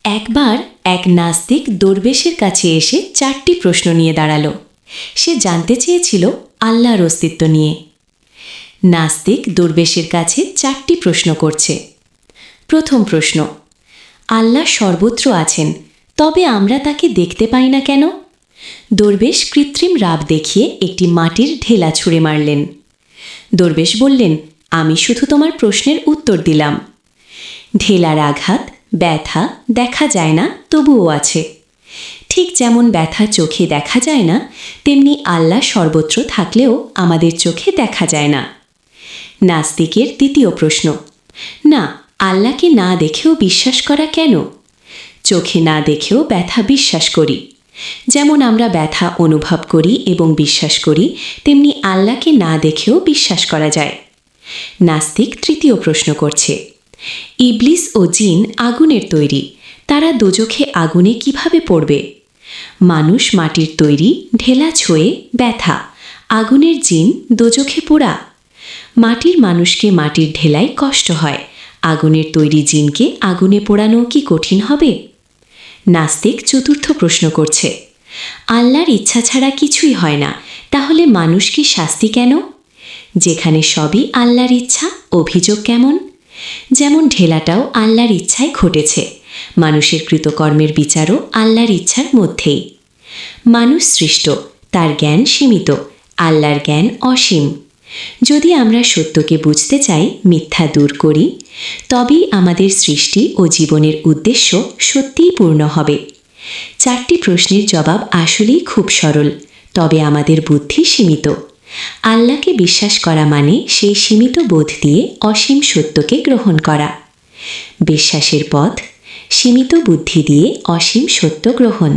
একবার এক নাস্তিক দরবেশের কাছে এসে 4টি প্রশ্ন নিয়ে দাঁড়ালো। সে জানতে চেয়েছিল আল্লাহর অস্তিত্ব নিয়ে। নাস্তিক দরবেশের কাছে 4টি প্রশ্ন করছে। প্রথম প্রশ্ন, আল্লাহ সর্বত্র আছেন, তবে আমরা তাকে দেখতে পাই না কেন? দরবেশ কৃত্রিম রাব দেখিয়ে একটি মাটির ঢেলা ছুঁড়ে মারলেন। দরবেশ বললেন, আমি শুধু তোমার প্রশ্নের উত্তর দিলাম। ঢেলার আঘাত, ব্যথা দেখা যায় না, তবুও আছে। ঠিক যেমন ব্যথা চোখে দেখা যায় না, তেমনি আল্লাহ সর্বত্র থাকলেও আমাদের চোখে দেখা যায় না। নাস্তিকের দ্বিতীয় প্রশ্ন, না, আল্লাহকে না দেখেও বিশ্বাস করা কেন? চোখে না দেখেও ব্যথা বিশ্বাস করি। যেমন আমরা ব্যথা অনুভব করি এবং বিশ্বাস করি, তেমনি আল্লাহকে না দেখেও বিশ্বাস করা যায়। নাস্তিক তৃতীয় প্রশ্ন করছে, ইবলিস ও জিন আগুনের তৈরি, তারা দোজখে আগুনে কিভাবে পড়বে? মানুষ মাটির তৈরি, ঢেলা ছোঁয়ে ব্যথা, আগুনের জিন দোজখে পোড়া। মাটির মানুষকে মাটির ঢেলায় কষ্ট হয়, আগুনের তৈরি জিনকে আগুনে পোড়ানো কি কঠিন হবে? নাস্তিক চতুর্থ প্রশ্ন করছে, আল্লাহর ইচ্ছা ছাড়া কিছুই হয় না, তাহলে মানুষ কি শাস্তি কেন? যেখানে সবই আল্লাহর ইচ্ছা, অভিযোগ কেমন? যেমন ঢেলাটাও আল্লাহর ইচ্ছায় ঘটেছে, মানুষের কৃতকর্মের বিচারও আল্লাহর ইচ্ছার মধ্যেই। মানুষ সৃষ্ট, তার জ্ঞান সীমিত, আল্লাহর জ্ঞান অসীম। যদি আমরা সত্যকে বুঝতে চাই, মিথ্যা দূর করি, তবেই আমাদের সৃষ্টি ও জীবনের উদ্দেশ্য সত্যিই পূর্ণ হবে। 4টি প্রশ্নের জবাব আসলেই খুব সরল, তবে আমাদের বুদ্ধি সীমিত। আল্লাহকে বিশ্বাস করা মানে সেই সীমিত বোধ দিয়ে অসীম সত্যকে গ্রহণ করা। বিশ্বাসের পথ, সীমিত বুদ্ধি দিয়ে অসীম সত্য গ্রহণ।